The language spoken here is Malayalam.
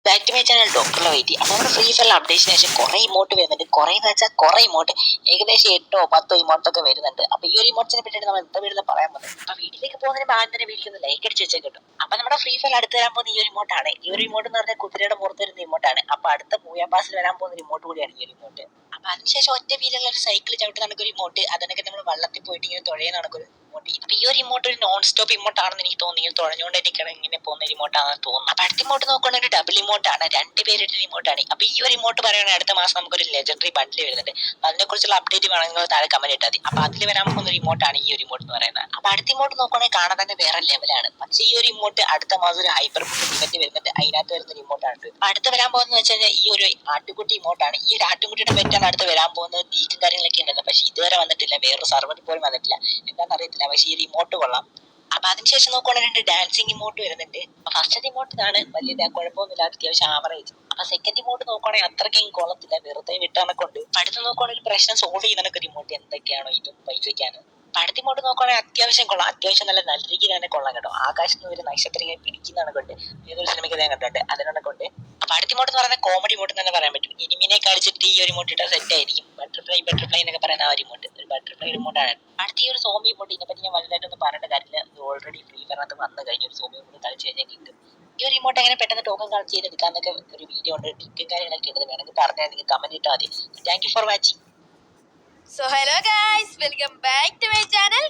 Back to my channel doctor weight. അപ്പോൾ നമ്മുടെ ഫ്രീ ഫയർ അപ്ഡേഷന് ശേഷം കുറേ ഇമോട്ട് വരുന്നുണ്ട്. കുറേ എന്ന് വെച്ചാൽ കുറേ ഇമോട്ട്, ഏകദേശം 8-10 ഇമോട്ടൊക്കെ വരുന്നുണ്ട്. അപ്പോൾ ഈ ഒരു ഇമോട്ടിനെ പറ്റിയിട്ട് നമ്മൾ എന്താ വീട്ടിൽ പറയാൻ പോകുന്നത്. അപ്പോൾ വീട്ടിലേക്ക് പോകുന്നതിന് ആദ്യം തന്നെ വീട്ടിൽ നിന്ന് ലൈക്ക് അടിച്ച് വെച്ചാൽ കിട്ടും. അപ്പോൾ നമ്മുടെ ഫ്രീ ഫയർ അടുത്ത് വരാൻ പോകുന്ന ഈ ഒരു ഇമോട്ടാണ്. ഈ ഒരു ഇമോട്ട് എന്ന് പറഞ്ഞാൽ കുതിരയുടെ പുറത്ത് വരുന്ന ഇമോട്ടാണ്. അപ്പോൾ അടുത്ത പൂയാൻ പാസിൽ വരാൻ പോകുന്ന ഇമോട്ട് കൂടിയാണ് ഈ ഒരു ഇമോട്ട്. അപ്പോൾ അതിനുശേഷം ഒറ്റ വീലുള്ള ഒരു സൈക്കിൾ ചവിട്ടി നടക്കൊരു ഇമോട്ട്, അതിനൊക്കെ നമ്മൾ വെള്ളത്തിൽ പോയിട്ട് ഇങ്ങനെ തുഴയെ നടക്കൊരു ഇമോട്ട്. അപ്പോൾ ഈ ഒരു ഇമോട്ട് ഒരു നോൺ സ്റ്റോപ്പ് ഇമോട്ട് ആണെന്ന് എനിക്ക് തോന്നി. ഇങ്ങനെ തുഴഞ്ഞുകൊണ്ടിരിക്കണം ഇങ്ങനെ പോകുന്ന ഇമോട്ടാണെന്ന് തോന്നുന്നു. അപ്പോൾ അടുത്ത ഇമോട്ട് നോക്കുകയാണെങ്കിൽ ഡബിൾ ഇമോട്ടാണ്, 2 പേരുടെ ഇമോട്ടാണ്. അപ്പോൾ ഈ ഒരു ഇമോട്ട് പറയുകയാണെങ്കിൽ അടുത്ത മാസം നമുക്കൊരു ലെജൻഡറി ബണ്ടിൽ വരുന്നുണ്ട്. അപ്പോൾ അതിനെക്കുറിച്ചുള്ള അപ്ഡേറ്റ് വേണമെങ്കിൽ നിങ്ങൾ താഴെ കമന്റ് ഇട്ടാൽ മതി. അപ്പോൾ അതിൽ വരാൻ പോകുന്ന ഒരു ഇമോട്ടാണ് ഈ ഒരു ഇമോട്ട് എന്ന് പറയുന്നത്. അപ്പോൾ അടുത്ത ഇമോട്ട് നോക്കുകയാണെങ്കിൽ കാണാൻ തന്നെ വേറെ ലെവലാണ്. പക്ഷേ ഈ ഒരു ഇമോട്ട് അടുത്ത മാസം ഒരു ഹൈപ്പർ ഇവന്റ് വരുന്നുണ്ട്, അതിനകത്ത് വരുന്ന ഒരു ഇമോട്ടാണ്. അടുത്ത് വരാൻ പോകുന്നത് വെച്ച് കഴിഞ്ഞാൽ ഈ ഒരു ആട്ടുകുട്ടി ഇമോട്ടാണ്. ഈ ഒരു ആട്ടുകുട്ടിയുടെ പെറ്റാണ് അടുത്ത് വരാൻ പോകുന്നത്. ലീക്കും കാര്യങ്ങളൊക്കെ ഉണ്ടല്ലോ, പക്ഷേ ഇതുവരെ വന്നിട്ടില്ല, വേറൊരു സർവറിൽ പോലും വന്നിട്ടില്ല, എന്താണെന്ന് അറിയത്തില്ല. പക്ഷേ ഈ ഒരു ഇമോട്ട് കൊള്ളാം. അപ്പൊ അതിനുശേഷം നോക്കുകയാണെങ്കിൽ ഡാൻസിങ് ഇമോട്ട് വരുന്നുണ്ട്. ഫസ്റ്റ് ഇമോട്ട് ഇതാണ്, വലിയ കുഴപ്പമൊന്നുമില്ല, അത്യാവശ്യം ആവറേജ്. അപ്പൊ സെക്കൻഡ് ഇമോട്ട് നോക്കുകയാണെങ്കിൽ അത്രയ്ക്കും കൊള്ളത്തില്ല, വെറുതെ വിട്ടാണക്കൊണ്ട്. അടുത്ത് നോക്കുകയാണെങ്കിൽ പ്രശ്നം സോൾവ് ചെയ്യുന്നതൊക്കെ ഒരു ഇമോട്ട് എന്തൊക്കെയാണോ ഇതും പൈസയ്ക്കാണ്. അടുത്ത ഇമോട്ട് നോക്കുകയാണെങ്കിൽ അത്യാവശ്യം കൊള്ളാം, അത്യാവശ്യം നല്ല രീതിയിൽ തന്നെ കൊള്ളാം കേട്ടോ. ആകാശത്ത് നിന്ന് ഒരു നക്ഷത്രം ഇങ്ങനെ പിടിക്കുന്നതാണ് കൊണ്ട് ഏതൊരു സിനിമയ്ക്ക് ഞാൻ കണ്ടിട്ടുണ്ട്, അതിനാണ് കൊണ്ട്. അപ്പൊ അടുത്ത ഇമോട്ട് എന്ന് പറയുന്നത് കോമഡി ഇമോട്ട് തന്നെ പറയാൻ പറ്റും. ഇനിമിനെ കളിച്ചിട്ട് ഈ ഒരു ഇമോട്ട് ഇട്ടാൽ സെറ്റ് ആയിരിക്കും. ബട്ടർഫ്ലൈ എന്നൊക്കെ പറയുന്ന ആ ഒരു ഇമോട്ട്, ഒരു ബട്ടർഫ്ലൈ ഇമോട്ടാണ്. അടുത്ത ഈ ഒരു സോംബി ഇമോട്ട്, ഇതിനെപ്പറ്റി ഞാൻ വലുതായിട്ടൊന്നും പറയേണ്ട കാര്യമില്ല. ഇത് ഓൾറെഡി ഫ്രീ ഫയറിനകത്ത് വന്നു കഴിഞ്ഞ ഒരു സോംബി ഇമോട്ട് കളിച്ച് കഴിഞ്ഞാൽ കിട്ടും. ഈ ഒരു ഇമോട്ട് എങ്ങനെ പെട്ടെന്ന് ടോക്കൺ കളക്ട് ചെയ്തെടുക്കാന്നൊക്കെ ഒരു വീഡിയോ ഉണ്ട്, ടിക്കും കാര്യങ്ങളൊക്കെ ഉണ്ട്, വേണമെങ്കിൽ പറഞ്ഞാൽ നിങ്ങൾക്ക് കമന്റ് ഇട്ടാൽ മതി. Thank you for watching. So hello guys, welcome back to my channel.